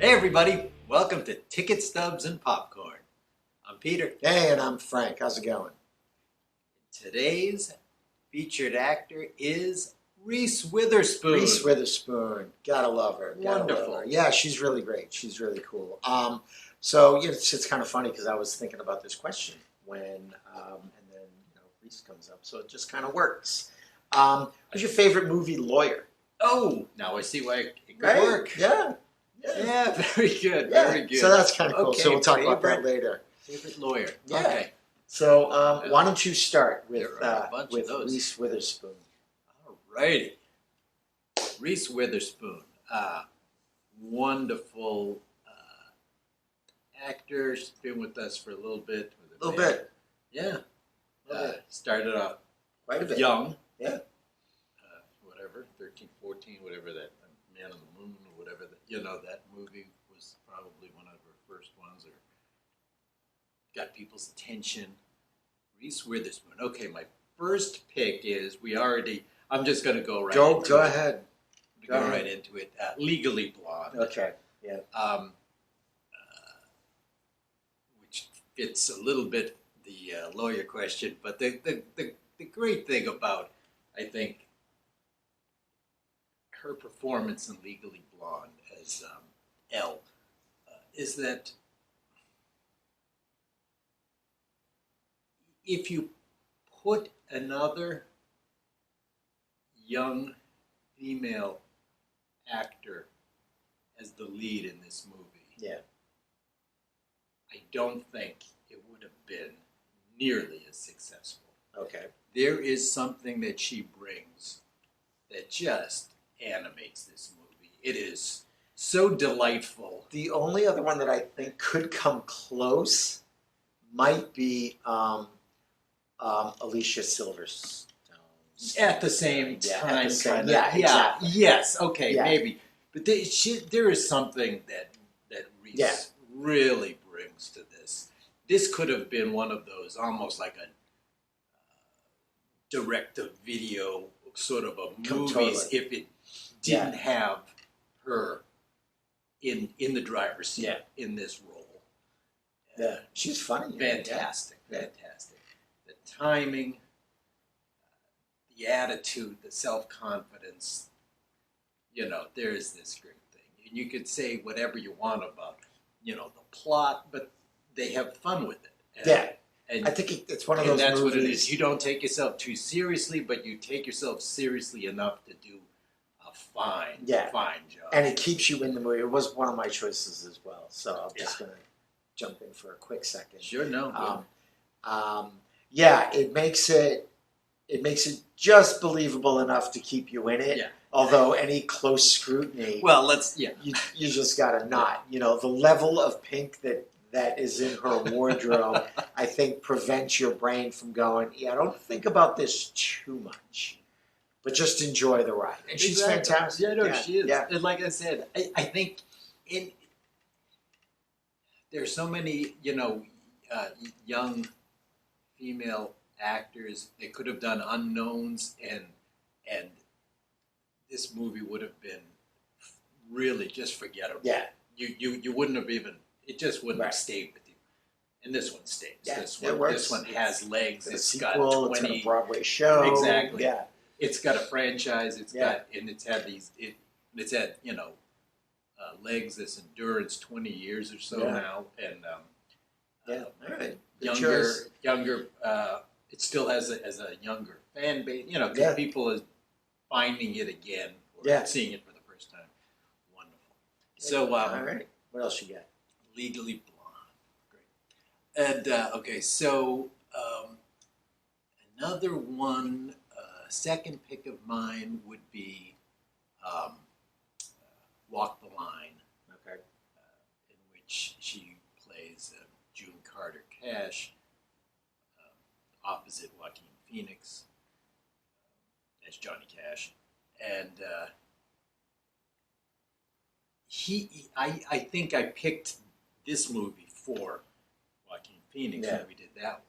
Hey everybody, welcome to Ticket Stubs and Popcorn. I'm Peter. Hey, and I'm Frank. How's it going? Today's featured actor is Reese Witherspoon. Reese Witherspoon. Gotta love her. Wonderful. Love her. Yeah, she's really great. She's really cool. It's kind of funny because I was thinking about this question when, and then Reese comes up, so it just kind of works. Who's your favorite movie lawyer? Oh, now I see why it could Right? work. Yeah. Yeah, very good, Yeah. very good. So that's kind of cool. Okay, So we'll talk about that later. Favorite lawyer. Yeah. Okay. So why don't you start with There are a bunch of those. Reese Witherspoon? Alrighty. Reese Witherspoon, wonderful actor. She's been with us for a little bit. A little bit. Yeah. Little bit. Started off Quite a bit. young. Yeah. Whatever, 13, 14, whatever that, Man on the Moon or whatever, that movie was probably one of her first ones or got people's attention. Reese Witherspoon. Okay, my first pick is, I'm just going to go right into it. Go ahead. Go right into it. Legally Blonde. Okay. Yeah. Which fits a little bit the lawyer question, but the great thing about, I think, her performance in Legally Blonde as Elle is that if you put another young female actor as the lead in this movie, Yeah. I don't think it would have been nearly as successful. Okay. There is something that she brings that just animates this movie. It is so delightful. The only other one that I think could come close might be Alicia Silverstone. At the same Yeah, time, at the same- kinda. yeah, exactly. Yes, okay, Yeah. maybe. But there is something that Reese really brings to this. This could have been one of those, almost like a direct-to-video sort of a movies, Totally. if it didn't have her in the driver's seat in this role. Yeah, she's funny. Fantastic, fantastic. The timing, the attitude, the self-confidence, there is this great thing. And you could say whatever you want about, the plot, but they have fun with it. And I think it's one of those that's movies. what it is. You don't take yourself too seriously, but you take yourself seriously enough to do a fine job. And it keeps you in the movie. It was one of my choices as well. So I'm just going to jump in for a quick second. Sure, no. It makes it just believable enough to keep you in it. Yeah. Although any close scrutiny, Well, you just got to not. The level of pink that is in her wardrobe, I think prevents your brain from going, don't think about this too much, but just enjoy the ride. And she's fantastic. Yeah, no, she is. Yeah. And like I said, I think there's so many, young female actors. They could have done unknowns, and this movie would have been really just forgettable. Yeah. You wouldn't have even. It just wouldn't have stayed with you. And this one stays. Yeah, This one has legs. It's a got sequel. 20. It's got a Broadway show. Exactly. Yeah. It's got a franchise. It's had legs, this endurance, 20 years or so now, and All right. younger. It still has a younger fan base. People are finding it again or seeing it for the first time. Wonderful. So, all right. What else you got? Legally Blonde. Great. And okay, so another one. Second pick of mine would be Walk the Line, in which she plays June Carter Cash, opposite Joaquin Phoenix as Johnny Cash, and I think I picked this movie for Joaquin Phoenix when we did that one.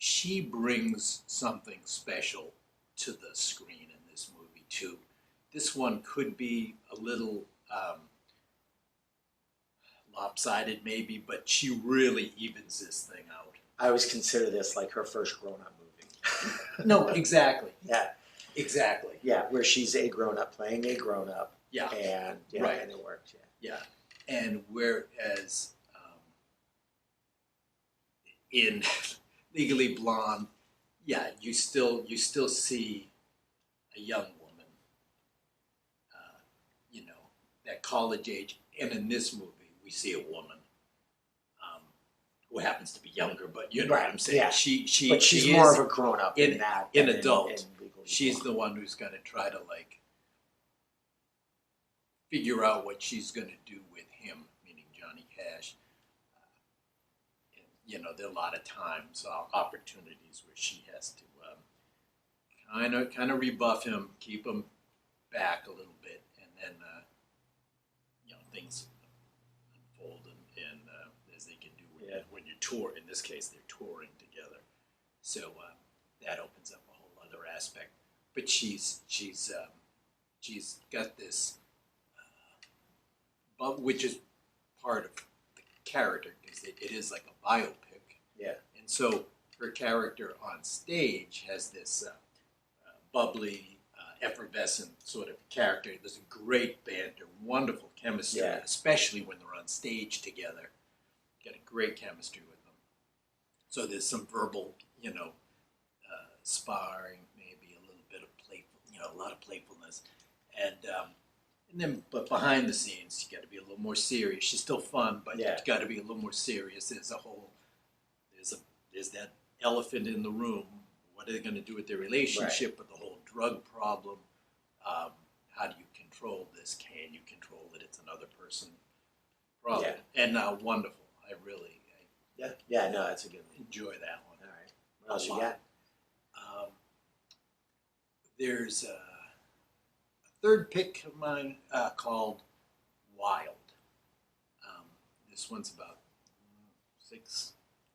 She brings something special to the screen in this movie too. this one could be a little lopsided maybe, but she really evens this thing out. I always consider this like her first grown-up movie. No, exactly. Yeah. Exactly. Yeah, where she's a grown-up playing a grown-up. Yeah. And Right. and it works. Yeah. Yeah. And whereas in Legally Blonde, yeah, you still see a young woman, you know, that college age, and in this movie we see a woman who happens to be younger, but you know what I'm saying. Yeah. But she's she more is of a grown up in that. an than adult. in Legally She's Blonde. the one who's going to try to like figure out what she's going to do with him, meaning Johnny Cash. And, you know, there are a lot of times, opportunities where she has to kind of rebuff him, keep him back a little bit, and then you know, things unfold and as they can do when you tour. In this case, they're touring together, so that opens up a whole other aspect. But she's got this, which is part of the character because it is like a biopic. Yeah. And so her character on stage has this bubbly, effervescent sort of character. There's a great banter, wonderful chemistry, especially when they're on stage together. Got a great chemistry with them. So there's some verbal, you know, sparring, maybe a little bit of playful, you know, a lot of playfulness, and then but behind the scenes, you got to be a little more serious. She's still fun, but you got to be a little more serious. There's that elephant in the room. What are they going to do with their relationship, with the whole drug problem? How do you control this? Can you control it? It's another person problem. Yeah. And wonderful. I really No, that's a good one. Enjoy that one. All right. What else you got? There's a third pick of mine called Wild. This one's about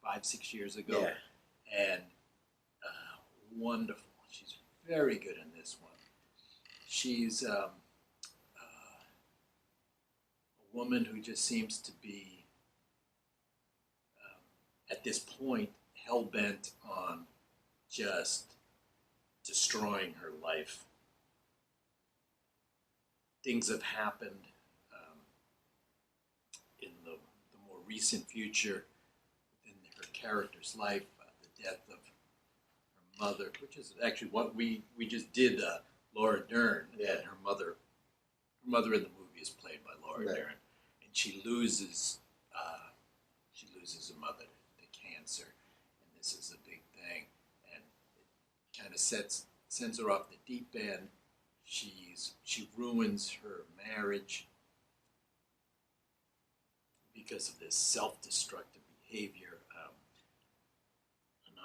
5-6 years ago. Yeah. And wonderful. She's very good in this one. She's a woman who just seems to be, at this point, hell-bent on just destroying her life. Things have happened in the more recent future in her character's life, the death of her mother, which is actually what we just did. Laura Dern, and her mother in the movie is played by Laura Dern, and she loses her mother to cancer, and this is a big thing, and it kind of sends her off the deep end. She ruins her marriage because of this self-destructive behavior,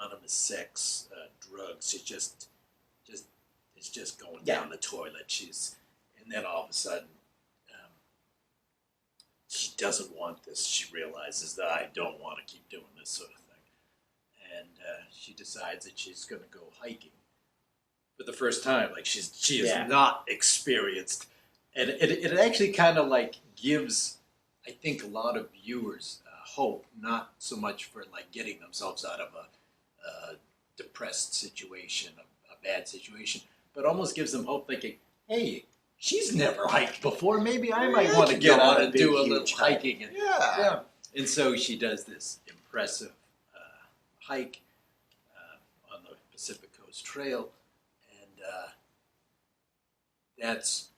anonymous sex, drugs. It's just going down the toilet. And then all of a sudden, she doesn't want this. She realizes that I don't want to keep doing this sort of thing, and she decides that she's going to go hiking for the first time. Like she is not experienced, and it actually kind of like gives, I think, a lot of viewers hope, not so much for like getting themselves out of a depressed situation, a bad situation, but almost gives them hope, thinking, hey, she's never hiked before. Maybe I might want to get out and do a little hiking. And, and so she does this impressive hike on the Pacific Coast Trail, and that's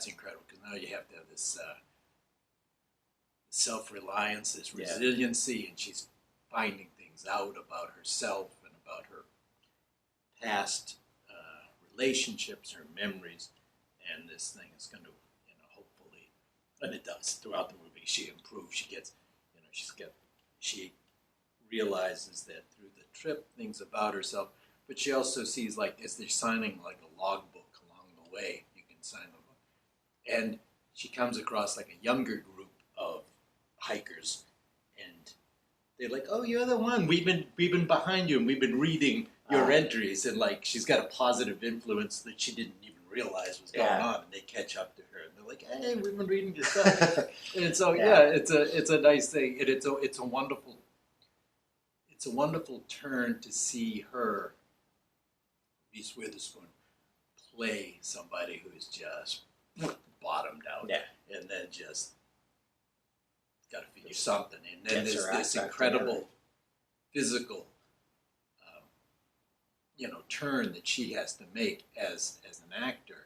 incredible, because now you have to have this self-reliance, this resiliency, and she's finding things out about herself and about her past relationships, her memories, and this thing is going to, hopefully, and it does throughout the movie. She improves. She gets, she realizes that through the trip, things about herself, but she also sees, like, as they're signing like a logbook along the way, you can sign the book, and she comes across like a younger group of hikers, and they're like, "Oh, you're the one. We've been behind you, and we've been reading your entries," and like she's got a positive influence that she didn't even realize was going Yeah. on, and they catch up to her, and they're like, "Hey, we've been reading your stuff." And so Yeah. it's a nice thing, and it's a wonderful turn to see her, Reese Witherspoon, play somebody who's just bottomed out, Yeah. and then just got to figure something, and then Gets there's her this act back incredible together. physical, turn that she has to make as an actor.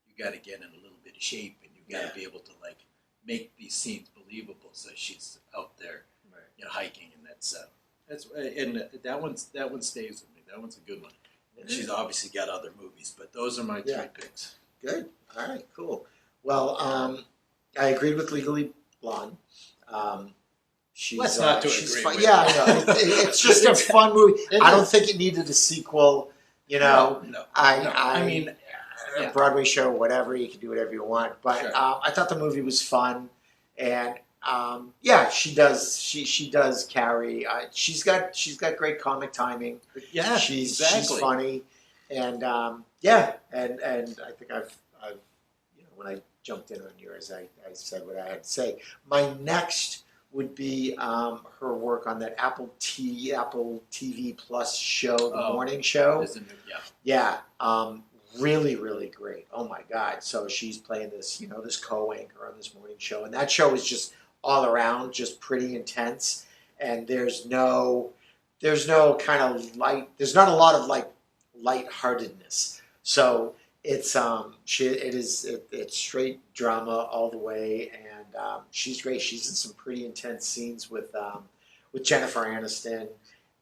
You got to get in a little bit of shape, and you got to be able to like make these scenes believable. So she's out there, Right. Hiking, and that's and that one stays with me. That one's a good one. And she's obviously got other movies, but those are my three picks. Good. All right. Cool. Well, I agreed with Legally Blonde. She's Let's not she's agree fun. with Yeah, I know. It's just a fun movie. I don't think it needed a sequel. No. I mean, a Broadway show, whatever. You can do whatever you want. But Sure. I thought the movie was fun, and she does. She does carry. She's got great comic timing. yeah, She's exactly. funny, and and I think I've when I jumped in on yours, I said what I had to say. My next would be her work on that Apple TV Plus show, the morning show. Isn't it? Yeah, really, really great. Oh my God! So she's playing this, this co-anchor on this morning show, and that show is just all around, just pretty intense. And there's no kind of there's not a lot of lightheartedness. So it's it's straight drama all the way, and she's great. She's in some pretty intense scenes with Jennifer Aniston.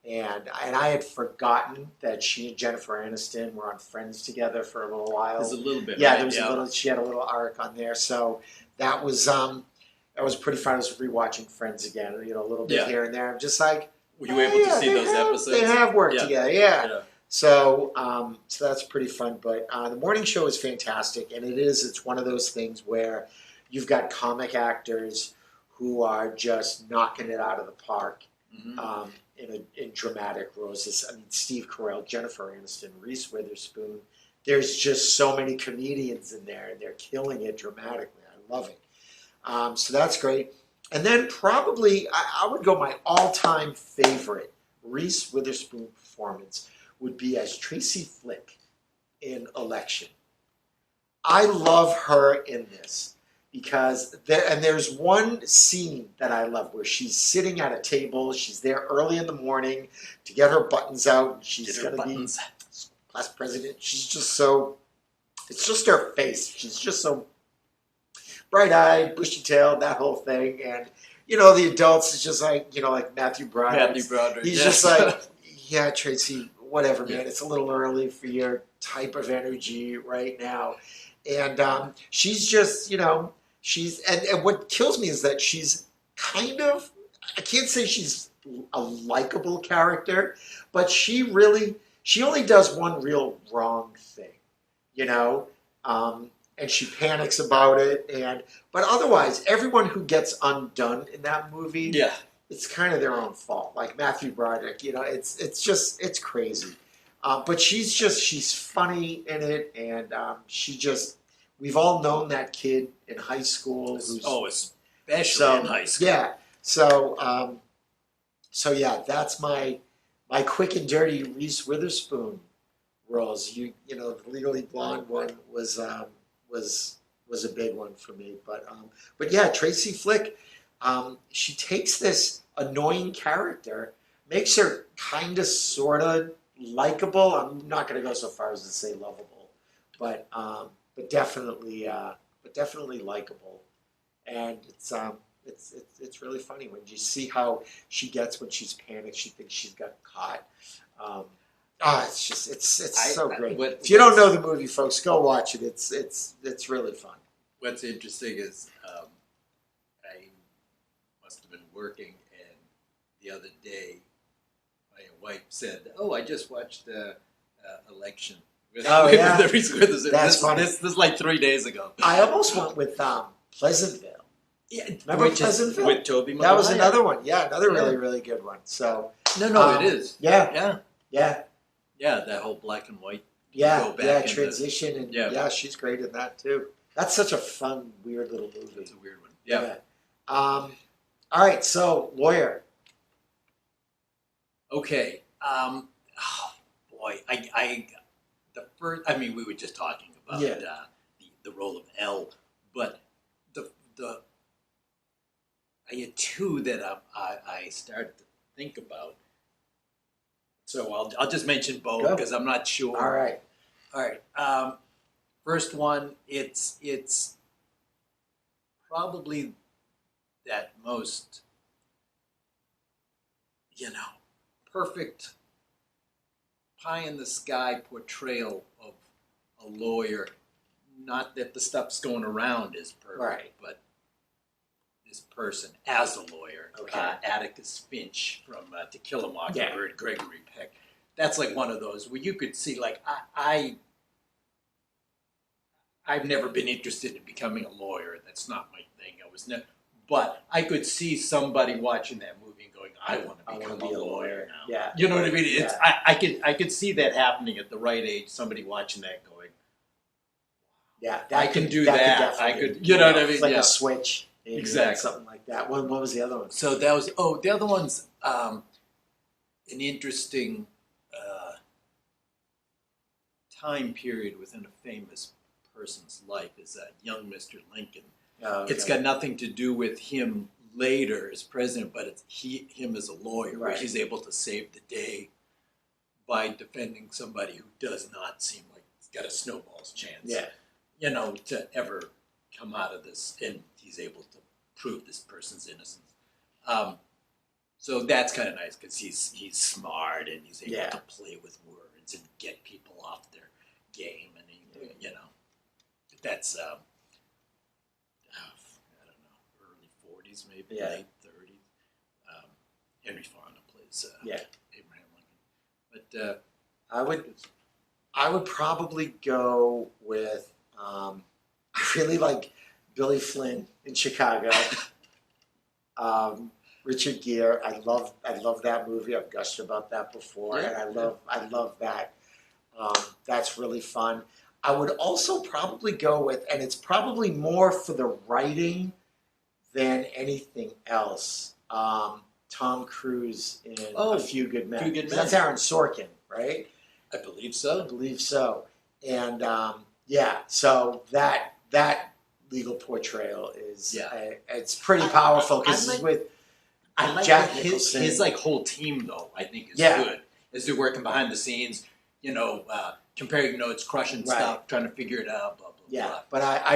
And I had forgotten that she and Jennifer Aniston were on Friends together for a little while. There's a little bit. Yeah, right? there was a little. She had a little arc on there, so that was pretty fun. I was rewatching Friends again, a little bit here and there. I'm just like, Were you able to see those episodes? They have worked Yeah. together, yeah. So that's pretty fun. But the morning show is fantastic, and it's one of those things where you've got comic actors who are just knocking it out of the park. Mm-hmm. In dramatic roles. I mean, Steve Carell, Jennifer Aniston, Reese Witherspoon. There's just so many comedians in there, and they're killing it dramatically. I love it. So that's great. And then probably I would go my all-time favorite Reese Witherspoon performance would be as Tracy Flick in Election. I love her in this. Because there's one scene that I love where she's sitting at a table. She's there early in the morning to get her buttons out. And she's going to be class president. She's just so. It's just her face. She's just so bright-eyed, bushy-tailed, that whole thing. And the adults is just like Matthew Broderick. He's just like, yeah, Tracy, whatever, man. It's a little early for your type of energy right now. And she's just, she's, and what kills me is that she's kind of, I can't say she's a likable character, but she only does one real wrong thing, and she panics about it. But otherwise, everyone who gets undone in that movie, it's kind of their own fault. Like Matthew Broderick, it's crazy. But she's funny in it, and we've all known that kid in high school. Especially in high school. Yeah. So yeah, that's my quick and dirty Reese Witherspoon roles. The Legally Blonde one was a big one for me. But yeah, Tracy Flick, she takes this annoying character, makes her kind of sort of likable. I'm not going to go so far as to say lovable, but definitely likable, and it's really funny when you see how she gets when she's panicked. She thinks she's got caught. It's so great. If you don't know the movie, folks, go watch it. It's really fun. What's interesting is I must have been working, and the other day my wife said, "Oh, I just watched Election." Yeah. Reese Witherspoon. That's funny. This is like 3 days ago. I almost went with Pleasantville. Yeah, remember Pleasantville? With Tobey Maguire? That was another one. Yeah, another really, really good one. So no, it is. Yeah. Yeah, that whole black and white go back into- transition, and yeah, she's great in that too. That's such a fun, weird little movie. It's a weird one. Yeah. All right, so Lawyer. Okay. Oh boy, I mean, we were just talking about the role of Elle, but the I had two that I started to think about. So I'll just mention both because I'm not sure. All right. First one, it's probably that most, perfect pie in the sky portrayal of a lawyer. Not that the stuff's going around is perfect, but this person as a lawyer, Atticus Finch from To Kill a Mockingbird, Gregory Peck. That's like one of those where you could see, like, I've never been interested in becoming a lawyer. That's not my thing. But I could see somebody watching that movie and going, "I want to become a lawyer now." Yeah, you know what I mean. It's I could see that happening at the right age. Somebody watching that going, "Yeah, I can do that. I could." You know what I mean? It's like a switch. Exactly. Something like that. What was the other one? So that was the other one's an interesting time period within a famous person's life is young Mr. Lincoln. It's got nothing to do with him later as president, but it's him as a lawyer, where he's able to save the day by defending somebody who does not seem like he's got a snowball's chance. To ever come out of this, and he's able to prove this person's innocence. So that's kind of nice because he's smart and he's able to play with words and get people off their game, and that's I don't know, early 40s maybe, late 30s. Henry Fonda plays Abraham Lincoln, but I would probably go with I really like Billy Flynn in Chicago. Richard Gere, I love that movie. I've gushed about that before, and I love that. That's really fun. I would also probably go with, and it's probably more for the writing than anything else, Tom Cruise in A Few Good Men. Few Good Men. That's Aaron Sorkin, right? I believe so. And so that legal portrayal is it's pretty powerful because it's with Jack Nicholson. His like whole team though, I think is good. As they're working behind the scenes, comparing notes, crushing stuff, trying to figure it out, blah blah blah. But I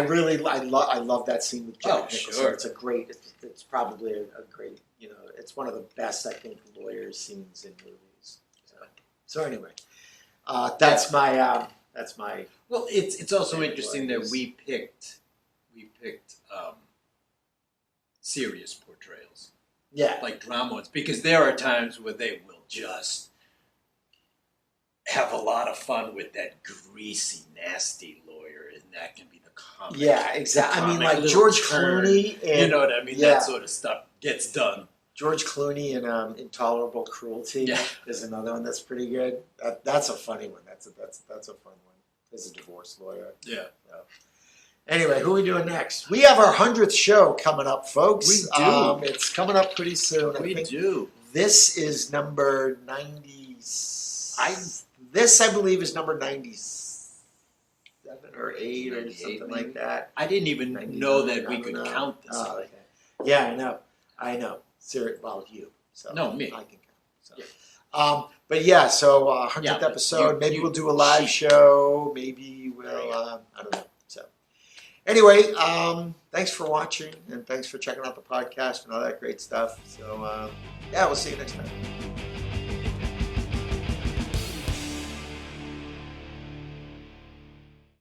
love that scene with Jack Nicholson. Sure. It's probably a great, it's one of the best, I think, lawyers scenes in movies. So anyway, that's my Well, it's also interesting that we picked serious portrayals. Like drama ones, because there are times where they will just have a lot of fun with that greasy, nasty lawyer, and that can be the comic. Yeah, exactly. I mean, like George Clooney, and, you know what I mean. That sort of stuff gets done. George Clooney in Intolerable Cruelty is another one that's pretty good. That's a funny one. That's a fun one. As a divorce lawyer. Yeah. Anyway, who are we doing next? We have our 100th show coming up, folks. We do. It's coming up pretty soon. We do. This is number 90. This, I believe, is number 97 or 8 or something like that. I didn't even know that we could count this. Oh, okay. Yeah, I know. Well, you. So no, me. I can count. So. But yeah, so 100th episode. Maybe we'll do a live show. Maybe we'll, I don't know. So anyway, thanks for watching, and thanks for checking out the podcast and all that great stuff. So we'll see you next time.